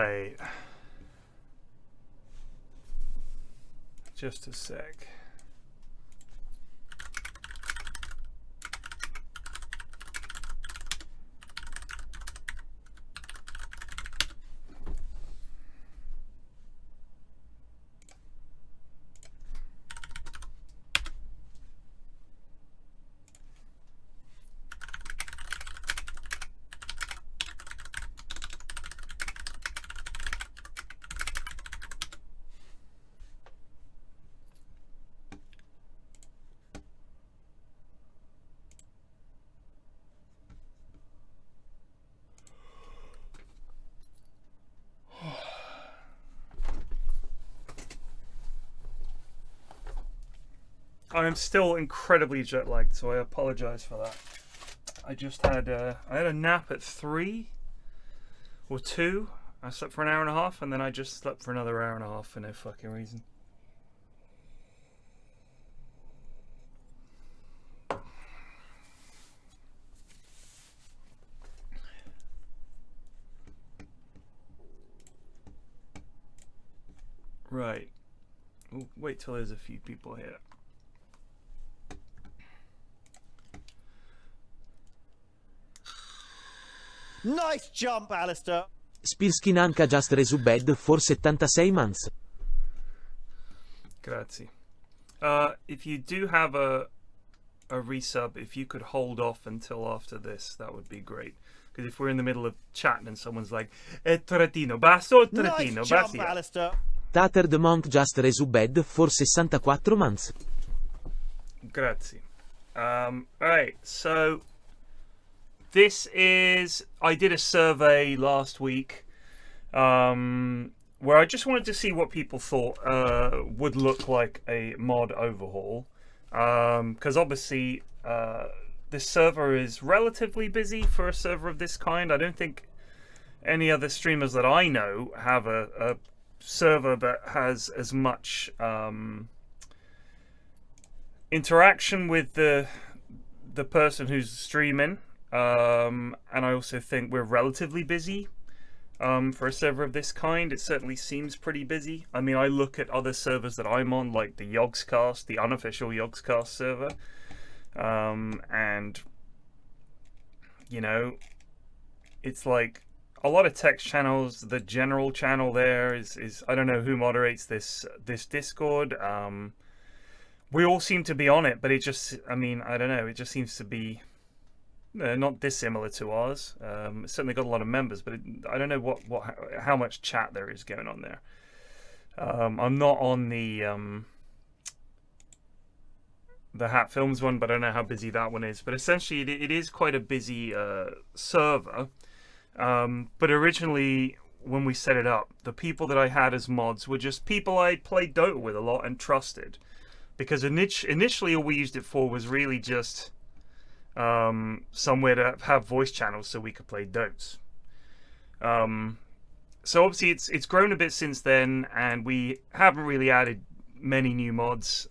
Right. Just a sec. I'm still incredibly jet lagged, so I apologize for that. I just had I had a nap at 3 or 2. I slept for an hour and a half, and then I just slept for another hour and a half for no fucking reason. Right. We'll wait till there's a few people here. Nice jump, Alistair. Spirsky Nanka just resubbed for 76 months. Grazie. If you do have a resub, if you could hold off until after this, that would be great. Because if we're in the middle of chatting and someone's like, Trattino basso, Trattino Nice jump, basso. Alistair. Tater the Monk just resubbed for 64 months. Grazie. Alright, so this is, I did a survey last week where I just wanted to see what people thought would look like a mod overhaul. Because obviously this server is relatively busy for a server of this kind. I don't think any other streamers that I know have a server that has as much interaction with the person who's streaming. And I also think we're relatively busy for a server of this kind. It certainly seems pretty busy. I mean, I look at other servers that I'm on, like the Yogscast, the unofficial Yogscast server, and you know, it's like a lot of text channels. The general channel there is I don't know who moderates this Discord. We all seem to be on it, but it just, I mean, I don't know, it just seems to be not dissimilar to ours. It's certainly got a lot of members, but I don't know how much chat there is going on there. I'm not on the Hat Films one, but I don't know how busy that one is. But essentially, it is quite a busy server. But originally, when we set it up, the people that I had as mods were just people I played Dota with a lot and trusted. Because initially all we used it for was really just somewhere to have voice channels so we could play Dotes. So obviously it's grown a bit since then, and we haven't really added many new mods.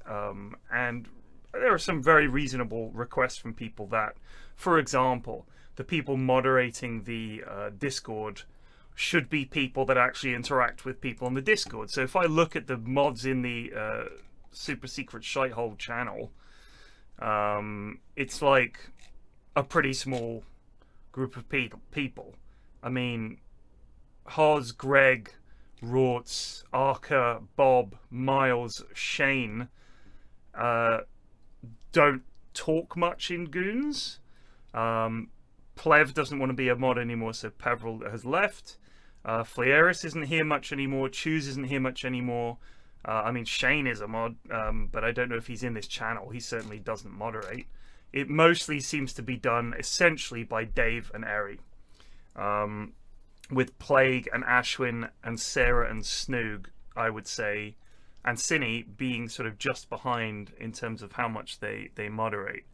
And there are some very reasonable requests from people that, for example, the people moderating the Discord should be people that actually interact with people on the Discord. So if I look at the mods in the super secret shithole channel, it's like a pretty small group of people. I mean, Hoz, Greg, Rorts, Arca, Bob, Miles, Shane don't talk much in Goons. Plev doesn't want to be a mod anymore, so Pevrel has left. Flieris isn't here much anymore. Choose isn't here much anymore. I mean, Shane is a mod, but I don't know if he's in this channel. He certainly doesn't moderate. It mostly seems to be done essentially by Dave and Eri, with Plague and Ashwin and Sarah and Snoog, I would say, and Cine being sort of just behind in terms of how much they moderate.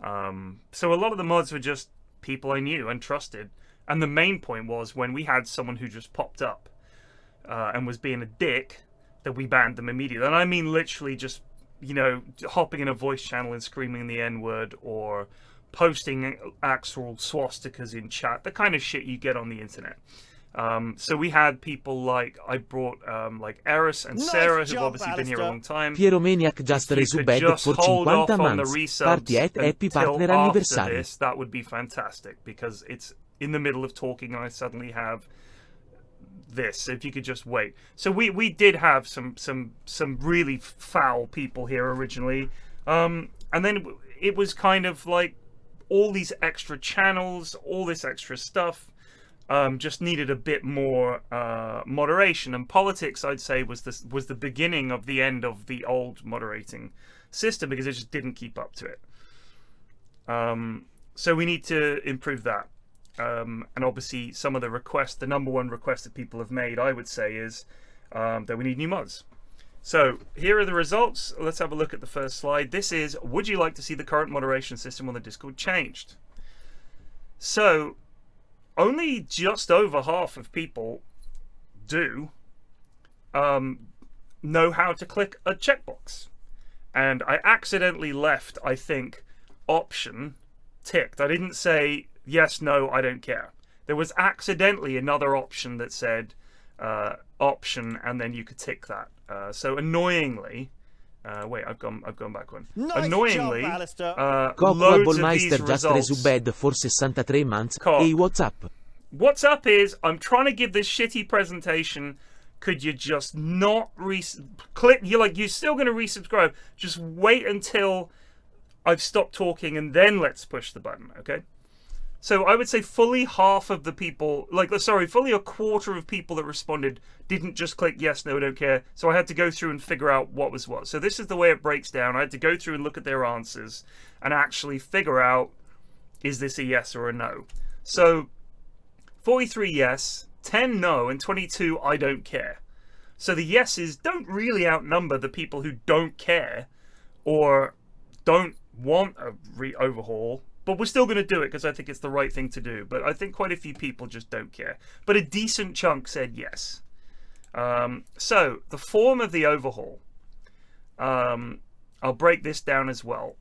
So a lot of the mods were just people I knew and trusted. And the main point was when we had someone who just popped up and was being a dick, that we banned them immediately. And I mean literally just, you know, hopping in a voice channel and screaming the N-word, or posting actual swastikas in chat, the kind of shit you get on the internet. So we had people like, I brought like Eris and Nice Sarah, who've jump, obviously been here a Alistair. long time. Pieromaniac just If you could resubed just for hold 50 off on the months. Party resubs at Happy until Partner after Anniversary. this, that would be fantastic, because it's in the middle of talking and I suddenly have this. If you could just wait. So we did have some really foul people here originally, and then it was kind of like all these extra channels, all this extra stuff. Just needed a bit more moderation, and politics, I'd say, was the beginning of the end of the old moderating system, because it just didn't keep up to it. So we need to improve that. And obviously, some of the requests, the number one request that people have made, I would say, is that we need new mods. So here are the results. Let's have a look at the first slide. This is, would you like to see the current moderation system on the Discord changed? So only just over half of people do know how to click a checkbox. And I accidentally left, I think, option ticked. I didn't say yes, no, I don't care. There was accidentally another option that said option, and then you could tick that. So annoyingly, wait, I've gone back one. Nice Annoyingly, jump, Alistair. loads of these Ballmeister just results. resubed for 63 months. Cock. Hey, what's up? What's up is, I'm trying to give this shitty presentation. Could you just not click? You're still going to resubscribe. Just wait until I've stopped talking and then let's push the button, okay? So I would say fully half of the people, fully a quarter of people that responded didn't just click yes, no, don't care. So I had to go through and figure out what was what. So this is the way it breaks down. I had to go through and look at their answers and actually figure out, is this a yes or a no? So 43 yes, 10 no, and 22 I don't care. So the yeses don't really outnumber the people who don't care or don't want a overhaul. But we're still going to do it because I think it's the right thing to do. But I think quite a few people just don't care. But a decent chunk said yes. So the form of the overhaul. I'll break this down as well.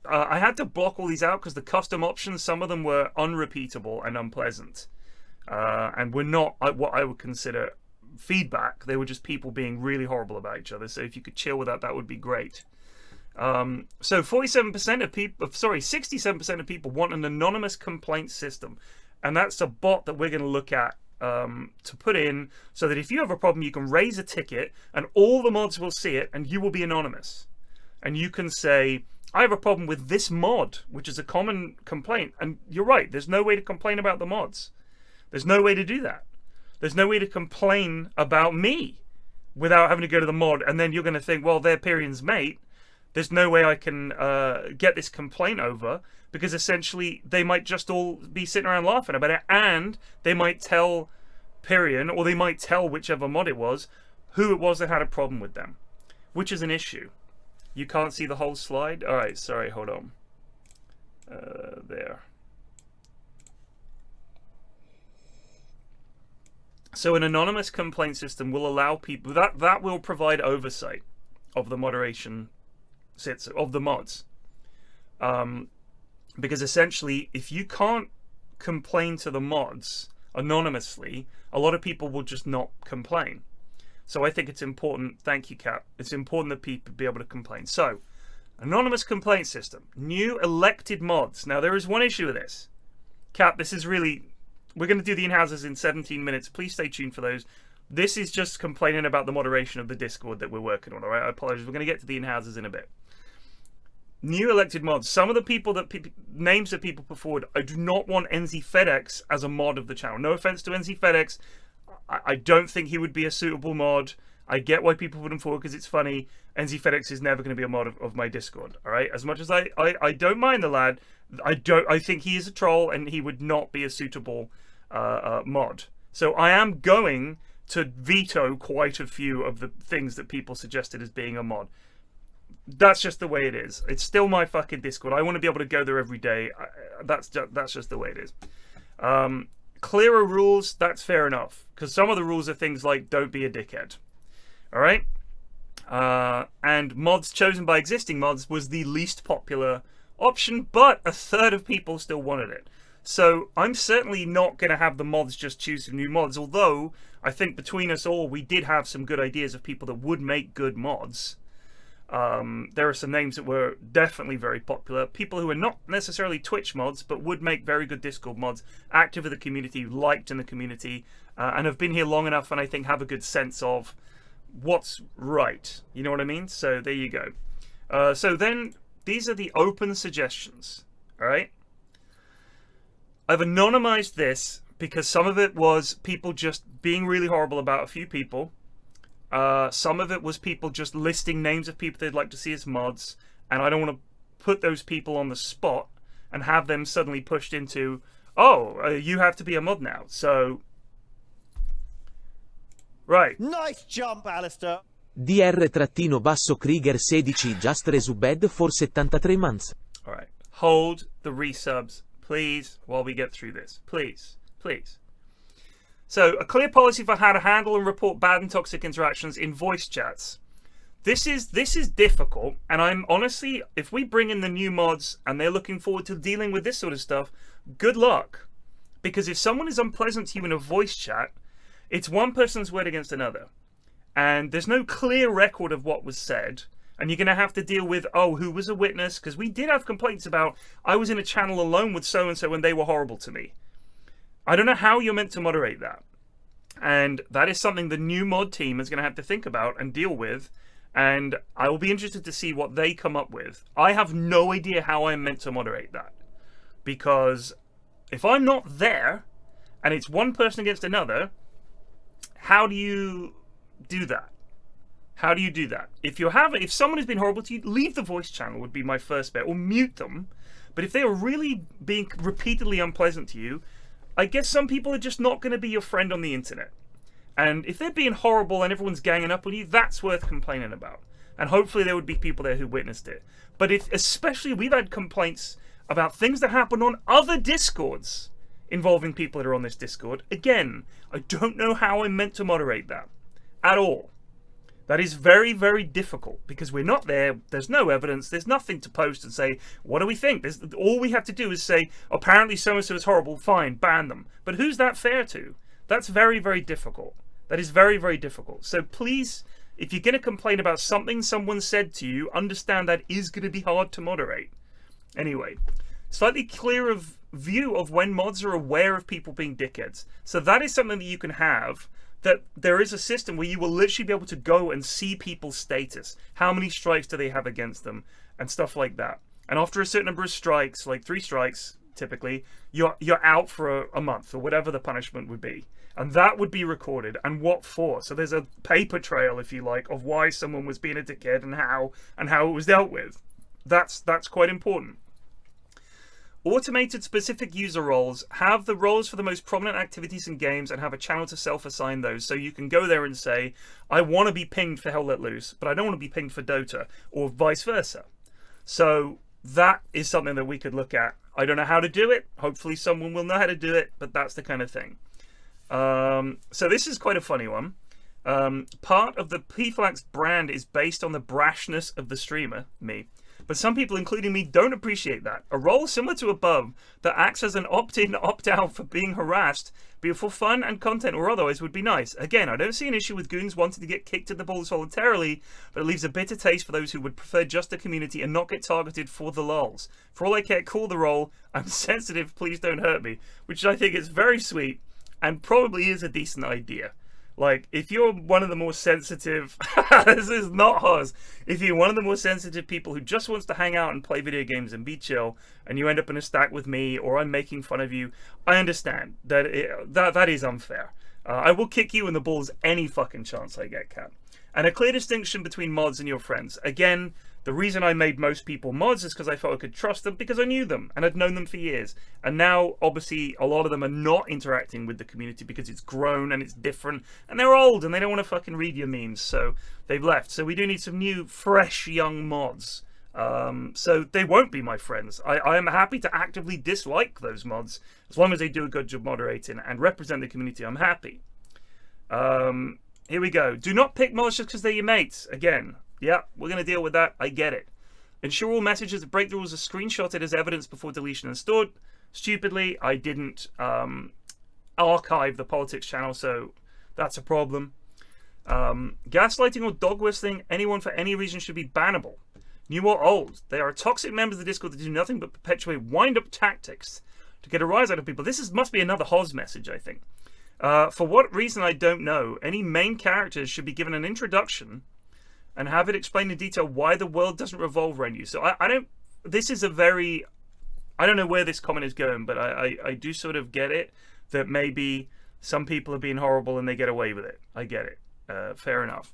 I had to block all these out because the custom options, some of them were unrepeatable and unpleasant. And were not what I would consider feedback. They were just people being really horrible about each other. So if you could chill with that, that would be great. So 47% of people, 67% of people want an anonymous complaint system. And that's a bot that we're going to look at to put in so that if you have a problem, you can raise a ticket and all the mods will see it and you will be anonymous. And you can say, I have a problem with this mod, which is a common complaint. And you're right, there's no way to complain about the mods. There's no way to do that. There's no way to complain about me without having to go to the mod. And then you're going to think, well, they're Pyrion's mate. There's no way I can get this complaint over, because essentially they might just all be sitting around laughing about it, and they might tell Pyrion, or they might tell whichever mod it was, who it was that had a problem with them, which is an issue. You can't see the whole slide? All right, sorry, hold on. There. So an anonymous complaint system will allow people, that will provide oversight of the moderation sets of the mods, because essentially if you can't complain to the mods anonymously, a lot of people will just not complain. So I think it's important, thank you Cap, it's important that people be able to complain. So anonymous complaint system, new elected mods. Now there is one issue with this, Cap, this is really, we're going to do the in-houses in 17 minutes, please stay tuned for those. This is just complaining about the moderation of the Discord that we're working on, alright? I apologize, we're going to get to the in-houses in a bit. New elected mods. Some of the people that names that people put forward, I do not want NZ FedEx as a mod of the channel. No offense to NZ FedEx. I don't think he would be a suitable mod. I get why people put him forward because it's funny. NZ FedEx is never going to be a mod of my Discord. All right. As much as I don't mind the lad, I think he is a troll and he would not be a suitable mod. So I am going to veto quite a few of the things that people suggested as being a mod. That's just the way it is. It's still my fucking Discord. I want to be able to go there every day. That's just the way it is. Clearer rules, that's fair enough. Because some of the rules are things like don't be a dickhead. Alright? And mods chosen by existing mods was the least popular option, but a third of people still wanted it. So I'm certainly not going to have the mods just choose new mods, although I think between us all, we did have some good ideas of people that would make good mods. There are some names that were definitely very popular. People who are not necessarily Twitch mods, but would make very good Discord mods, active in the community, liked in the community, and have been here long enough and I think have a good sense of what's right. You know what I mean? So there you go. So then, these are the open suggestions. Alright? I've anonymized this because some of it was people just being really horrible about a few people. Some of it was people just listing names of people they'd like to see as mods, and I don't want to put those people on the spot and have them suddenly pushed into, oh, you have to be a mod now. So, right. Nice jump, Alistair. Dr-Krieger 16 just resubbed for 73 months. All right. Hold the resubs, please, while we get through this. Please. Please. So, a clear policy for how to handle and report bad and toxic interactions in voice chats. This is difficult, and I'm honestly, if we bring in the new mods and they're looking forward to dealing with this sort of stuff, good luck. Because if someone is unpleasant to you in a voice chat, it's one person's word against another. And there's no clear record of what was said, and you're going to have to deal with, oh, who was a witness? Because we did have complaints about, I was in a channel alone with so-and-so and they were horrible to me. I don't know how you're meant to moderate that. And that is something the new mod team is going to have to think about and deal with. And I will be interested to see what they come up with. I have no idea how I'm meant to moderate that. Because if I'm not there, and it's one person against another, how do you do that? How do you do that? If someone has been horrible to you, leave the voice channel would be my first bet, or mute them. But if they are really being repeatedly unpleasant to you, I guess some people are just not going to be your friend on the internet. And if they're being horrible and everyone's ganging up on you, that's worth complaining about. And hopefully there would be people there who witnessed it. But especially we've had complaints about things that happen on other Discords involving people that are on this Discord. Again, I don't know how I'm meant to moderate that at all. That is very, very difficult because we're not there. There's no evidence. There's nothing to post and say, what do we think? All we have to do is say, apparently so-and-so is horrible. Fine, ban them. But who's that fair to? That's very, very difficult. That is very, very difficult. So please, if you're going to complain about something someone said to you, understand that is going to be hard to moderate. Anyway, slightly clearer view of when mods are aware of people being dickheads. So that is something that you can have. That there is a system where you will literally be able to go and see people's status. How many strikes do they have against them? And stuff like that. And after a certain number of strikes, like 3 strikes, typically, you're out for a month, or whatever the punishment would be. And that would be recorded, and what for. So there's a paper trail, if you like, of why someone was being a dickhead and how it was dealt with. That's quite important. Automated specific user roles. Have the roles for the most prominent activities and games and have a channel to self-assign those. So you can go there and say, I want to be pinged for Hell Let Loose, but I don't want to be pinged for Dota, or vice versa. So that is something that we could look at. I don't know how to do it. Hopefully someone will know how to do it, but that's the kind of thing. So this is quite a funny one. Part of the PFlax brand is based on the brashness of the streamer, me. But some people, including me, don't appreciate that. A role similar to above that acts as an opt-in, opt-out for being harassed, be it for fun and content or otherwise, would be nice. Again, I don't see an issue with goons wanting to get kicked in the balls voluntarily, but it leaves a bitter taste for those who would prefer just the community and not get targeted for the lols. For all I care, call the role. I'm sensitive, please don't hurt me. Which I think is very sweet and probably is a decent idea. Like, if you're one of the more sensitive, this is not Oz. If you're one of the more sensitive people who just wants to hang out and play video games and be chill, and you end up in a stack with me, or I'm making fun of you, I understand that that is unfair. I will kick you in the balls any fucking chance I get, Cat. And a clear distinction between mods and your friends. Again, the reason I made most people mods is because I felt I could trust them because I knew them and I'd known them for years. And now, obviously, a lot of them are not interacting with the community because it's grown and it's different and they're old and they don't want to fucking read your memes, so they've left. So we do need some new, fresh, young mods. So they won't be my friends. I am happy to actively dislike those mods as long as they do a good job moderating and represent the community. I'm happy. Here we go. Do not pick mods just because they're your mates. Again. Yeah, we're going to deal with that. I get it. Ensure all messages that break the rules are screenshotted as evidence before deletion and stored. Stupidly, I didn't archive the politics channel, so that's a problem. Gaslighting or dog whistling anyone for any reason should be bannable. New or old, they are toxic members of the Discord that do nothing but perpetuate wind-up tactics to get a rise out of people. Must be another Hoz message, I think. For what reason, I don't know. Any main characters should be given an introduction and have it explain in detail why the world doesn't revolve around you. So I don't... This is a very... I don't know where this comment is going, but I do sort of get it, that maybe some people are being horrible and they get away with it. I get it. Fair enough.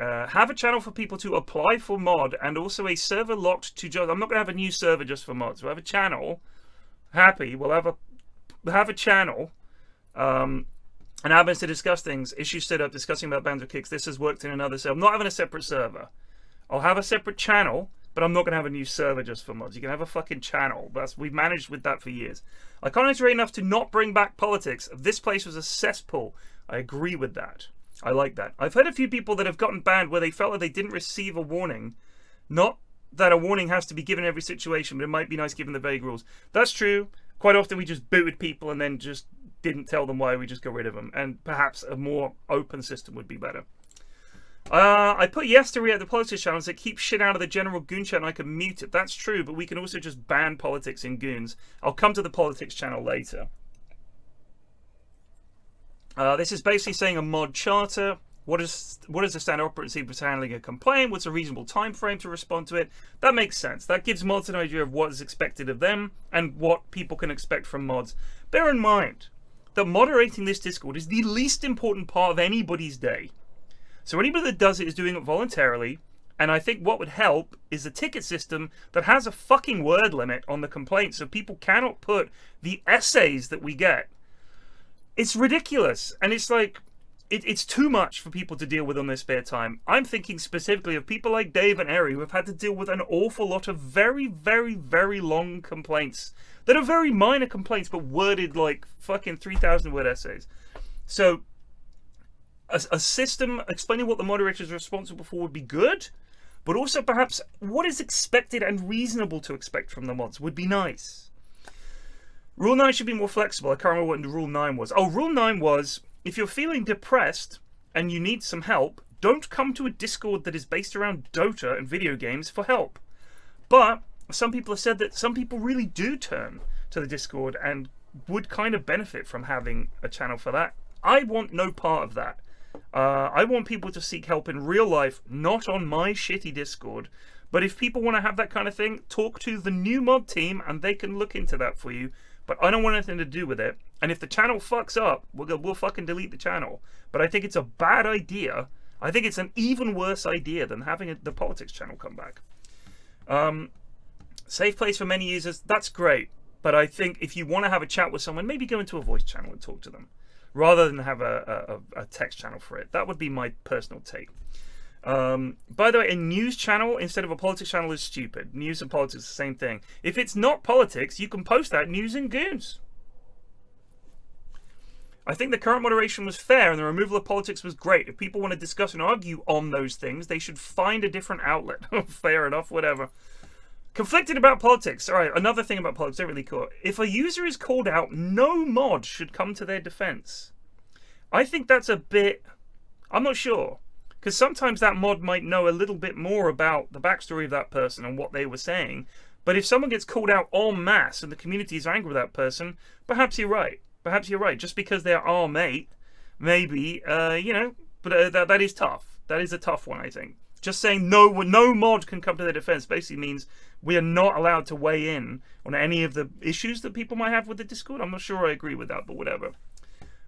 Have a channel for people to apply for mod and also a server locked to jobs. I'm not going to have a new server just for mods. We'll have a channel. Happy. We'll have a channel. And admins to discuss things. Issues stood up discussing about bans or kicks. This has worked in another server. I'm not having a separate server. I'll have a separate channel, but I'm not going to have a new server just for mods. You can have a fucking channel. We've managed with that for years. I can't iterate enough to not bring back politics. This place was a cesspool. I agree with that. I like that. I've heard a few people that have gotten banned where they felt that they didn't receive a warning. Not that a warning has to be given in every situation, but it might be nice given the vague rules. That's true. Quite often we just booted people and then just didn't tell them why. We just got rid of them. And perhaps a more open system would be better. I put yes to react to politics channels that keep shit out of the general goon channel. I can mute it. That's true, but we can also just ban politics in goons. I'll come to the politics channel later. This is basically saying a mod charter. What is the standard operating procedure for handling a complaint? What's a reasonable time frame to respond to it? That makes sense. That gives mods an idea of what is expected of them and what people can expect from mods. Bear in mind that moderating this Discord is the least important part of anybody's day. So anybody that does it is doing it voluntarily, and I think what would help is a ticket system that has a fucking word limit on the complaint so people cannot put the essays that we get. It's ridiculous, and it's like, it's too much for people to deal with on their spare time. I'm thinking specifically of people like Dave and Eri who have had to deal with an awful lot of very, very, very long complaints that are very minor complaints but worded like fucking 3,000 word essays. So a system explaining what the moderator is responsible for would be good, but also perhaps what is expected and reasonable to expect from the mods would be nice. Rule 9 should be more flexible. I can't remember what Rule 9 was. Oh, Rule 9 was, if you're feeling depressed and you need some help, don't come to a Discord that is based around Dota and video games for help. But some people have said that some people really do turn to the Discord and would kind of benefit from having a channel for that. I want no part of that. I want people to seek help in real life, not on my shitty Discord. But if people want to have that kind of thing, talk to the new mod team and they can look into that for you. But I don't want anything to do with it. And if the channel fucks up, we'll fucking delete the channel. But I think it's a bad idea. I think it's an even worse idea than having the politics channel come back. Safe place for many users, that's great. But I think if you want to have a chat with someone, maybe go into a voice channel and talk to them, rather than have a text channel for it. That would be my personal take. By the way, a news channel instead of a politics channel is stupid. News and politics is the same thing. If it's not politics, you can post that news in goons. I think the current moderation was fair and the removal of politics was great. If people want to discuss and argue on those things, they should find a different outlet. Fair enough, whatever. Conflicted about politics. All right, another thing about politics, don't really cool. If a user is called out, no mod should come to their defense. I think that's a bit... I'm not sure. Because sometimes that mod might know a little bit more about the backstory of that person and what they were saying. But if someone gets called out en masse and the community is angry with that person, perhaps you're right. Perhaps you're right. Just because they're our mate, maybe, you know, but that is tough. That is a tough one, I think. Just saying no mod can come to their defense basically means we are not allowed to weigh in on any of the issues that people might have with the Discord. I'm not sure I agree with that, but whatever.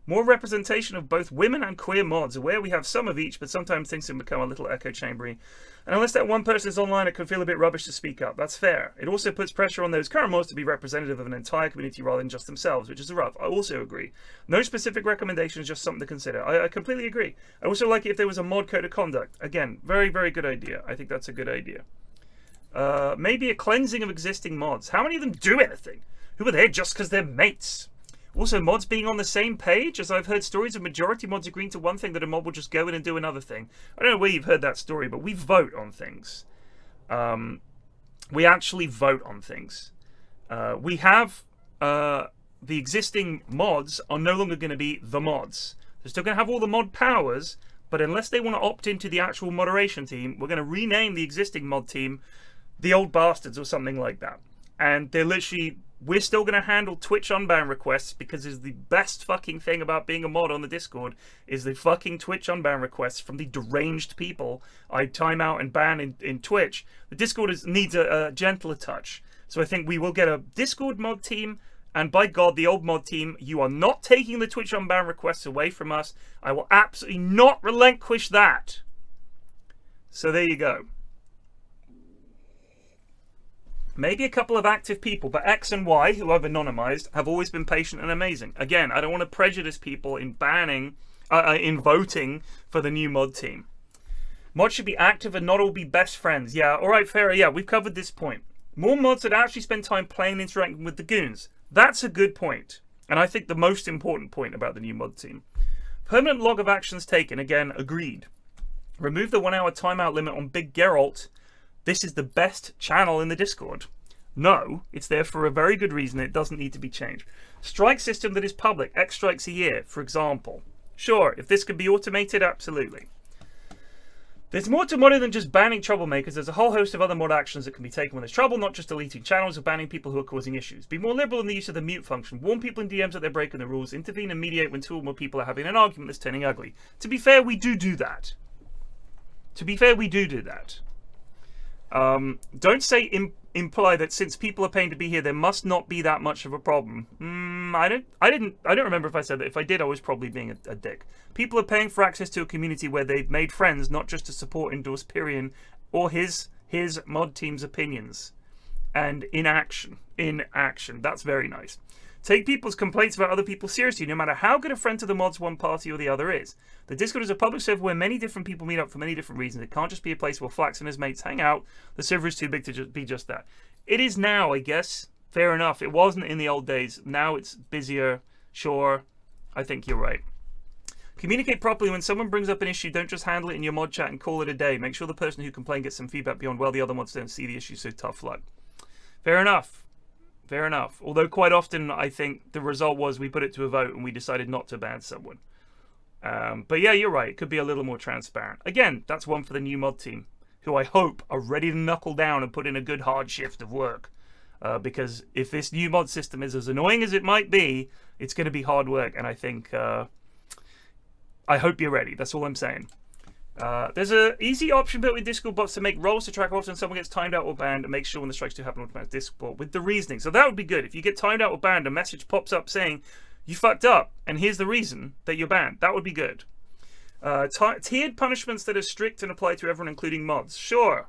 More representation of both women and queer mods, where we have some of each, but sometimes things can become a little echo chambery. And unless that one person is online, it can feel a bit rubbish to speak up. That's fair. It also puts pressure on those current mods to be representative of an entire community rather than just themselves, which is rough. I also agree. No specific recommendations, just something to consider. I completely agree. I also like it if there was a mod code of conduct. Again, very, very good idea. I think that's a good idea. Maybe a cleansing of existing mods. How many of them do anything? Who are there just because they're mates? Also, mods being on the same page, as I've heard stories of majority mods agreeing to one thing that a mod will just go in and do another thing. I don't know where you've heard that story, but we vote on things. We actually vote on things. We have the existing mods are no longer going to be the mods. They're still going to have all the mod powers, but unless they want to opt into the actual moderation team, we're going to rename the existing mod team the Old Bastards or something like that. And they're literally, we're still going to handle Twitch unban requests, because it's the best fucking thing about being a mod on the Discord is the fucking Twitch unban requests from the deranged people I time out and ban in Twitch. The Discord needs a gentler touch. So I think we will get a Discord mod team, and by God, the old mod team, you are not taking the Twitch unban requests away from us. I will absolutely not relinquish that. So there you go. Maybe a couple of active people, but X and Y, who I've anonymized, have always been patient and amazing. Again, I don't want to prejudice people in in voting for the new mod team. Mods should be active and not all be best friends. Yeah, all right, fair. Yeah, we've covered this point. More mods that actually spend time playing and interacting with the goons. That's a good point. And I think the most important point about the new mod team. Permanent log of actions taken. Again, agreed. Remove the 1 hour timeout limit on Big Geralt. This is the best channel in the Discord. No, it's there for a very good reason. It doesn't need to be changed. Strike system that is public. X strikes a year, for example. Sure, if this could be automated, absolutely. There's more to modding than just banning troublemakers. There's a whole host of other mod actions that can be taken when there's trouble, not just deleting channels or banning people who are causing issues. Be more liberal in the use of the mute function. Warn people in DMs that they're breaking the rules. Intervene and mediate when two or more people are having an argument that's turning ugly. To be fair, we do that. Don't say imply that since people are paying to be here, there must not be that much of a problem. I don't remember if I said that. If I did, I was probably being a dick. People are paying for access to a community where they've made friends, not just to support endorse Pyrian or his mod team's opinions. And in action. That's very nice. Take people's complaints about other people seriously, no matter how good a friend to the mods one party or the other is. The Discord is a public server where many different people meet up for many different reasons. It can't just be a place where Flax and his mates hang out. The server is too big to be just that. It is now, I guess. Fair enough. It wasn't in the old days. Now it's busier. Sure. I think you're right. Communicate properly. When someone brings up an issue, don't just handle it in your mod chat and call it a day. Make sure the person who complained gets some feedback beyond, well, the other mods don't see the issue, so tough luck. Fair enough. Fair enough. Although quite often, I think the result was we put it to a vote and we decided not to ban someone. But yeah, you're right. It could be a little more transparent. Again, that's one for the new mod team, who I hope are ready to knuckle down and put in a good hard shift of work. Because if this new mod system is as annoying as it might be, it's going to be hard work. And I think, I hope you're ready. That's all I'm saying. There's an easy option built with Discord bots to make roles to track how often someone gets timed out or banned and make sure when the strikes do happen automatically Discord with the reasoning. So that would be good. If you get timed out or banned, a message pops up saying you fucked up and here's the reason that you're banned. That would be good. Tiered punishments that are strict and apply to everyone, including mods. Sure.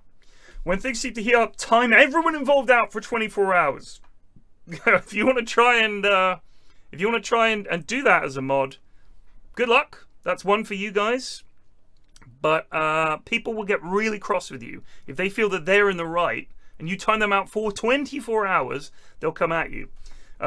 When things seem to heat up, time everyone involved out for 24 hours. If you want to try and do that as a mod, good luck. That's one for you guys. But people will get really cross with you. If they feel that they're in the right and you time them out for 24 hours, they'll come at you.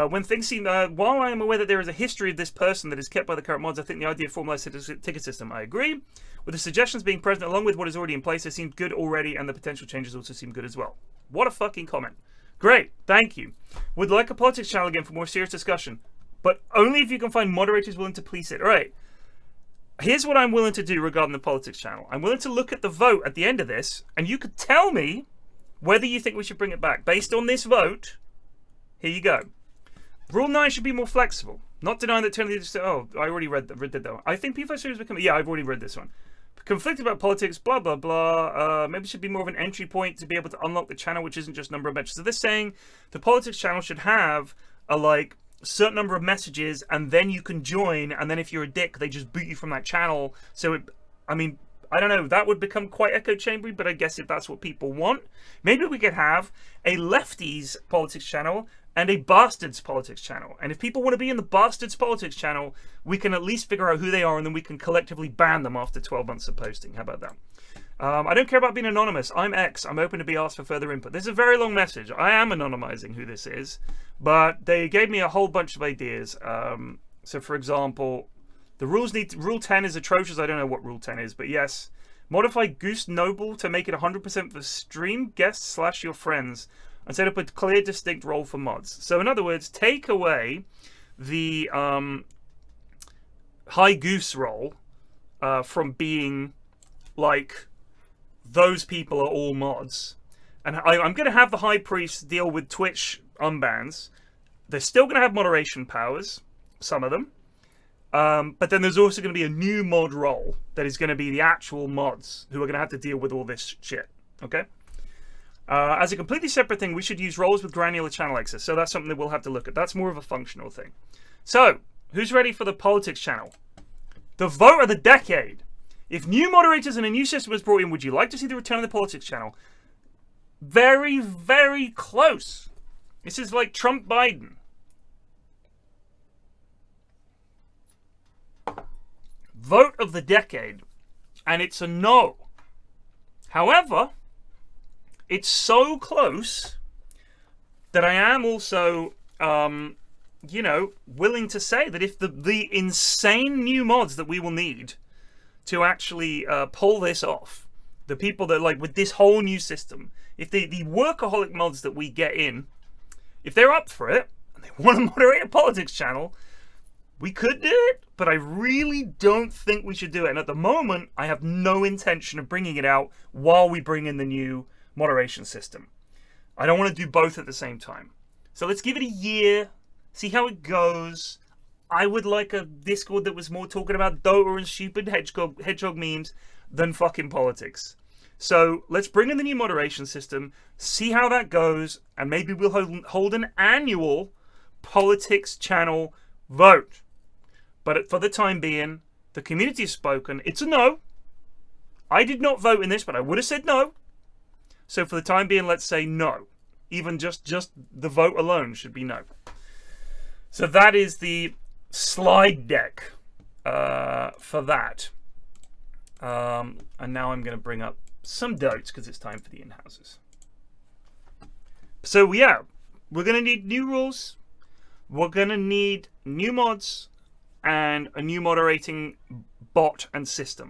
When things seem, while I am aware that there is a history of this person that is kept by the current mods, I think the idea of formalized ticket system, I agree. With the suggestions being present along with what is already in place, it seems good already, and the potential changes also seem good as well. What a fucking comment. Great, thank you. Would like a politics channel again for more serious discussion, but only if you can find moderators willing to police it. All right. Here's what I'm willing to do regarding the politics channel. I'm willing to look at the vote at the end of this, and you could tell me whether you think we should bring it back. Based on this vote, here you go. Rule 9 should be more flexible. Not denying that turning the... Oh, I already read that one. I think PFlax is becoming... Yeah, I've already read this one. Conflicted about politics, blah, blah, blah. Maybe it should be more of an entry point to be able to unlock the channel, which isn't just number of messages. So they're saying the politics channel should have a, like, certain number of messages, and then you can join, and then if you're a dick, they just boot you from that channel. So, I mean, I don't know. That would become quite echo chambery, but I guess if that's what people want, maybe we could have a lefties politics channel and a bastards politics channel. And if people want to be in the bastards politics channel, we can at least figure out who they are, and then we can collectively ban them after 12 months of posting. How about that? I don't care about being anonymous. I'm X. I'm open to be asked for further input. This is a very long message. I am anonymizing who this is, but they gave me a whole bunch of ideas. So, for example, the rules need... Rule 10 is atrocious. I don't know what Rule 10 is, but yes. Modify Goose Noble to make it 100% for stream guests / your friends. and set up a clear, distinct role for mods. So in other words, take away the High Goose role from being like those people are all mods. And I'm going to have the High Priest deal with Twitch unbans. They're still going to have moderation powers, some of them. But then there's also going to be a new mod role that is going to be the actual mods who are going to have to deal with all this shit. Okay? As a completely separate thing, we should use roles with granular channel access. So that's something that we'll have to look at. That's more of a functional thing. So, who's ready for the politics channel? The vote of the decade. If new moderators and a new system was brought in, would you like to see the return of the politics channel? Very, very close. This is like Trump-Biden. Vote of the decade. And it's a no. However, it's so close that I am also, you know, willing to say that if the insane new mods that we will need to actually pull this off, the people that, like, with this whole new system, if the workaholic mods that we get in, if they're up for it, and they want to moderate a politics channel, we could do it, but I really don't think we should do it. And at the moment, I have no intention of bringing it out while we bring in the new moderation system. I don't want to do both at the same time. So let's give it a year, see how it goes. I would like a Discord that was more talking about Dota and stupid hedgehog memes than fucking politics. So let's bring in the new moderation system, see how that goes, and maybe we'll hold an annual politics channel vote. But for the time being, the community has spoken. It's a no. I did not vote in this, but I would have said no. So for the time being, let's say no. Even just the vote alone should be no. So that is the slide deck for that. And now I'm going to bring up some notes because it's time for the in-houses. So yeah, we're going to need new rules. We're going to need new mods and a new moderating bot and system.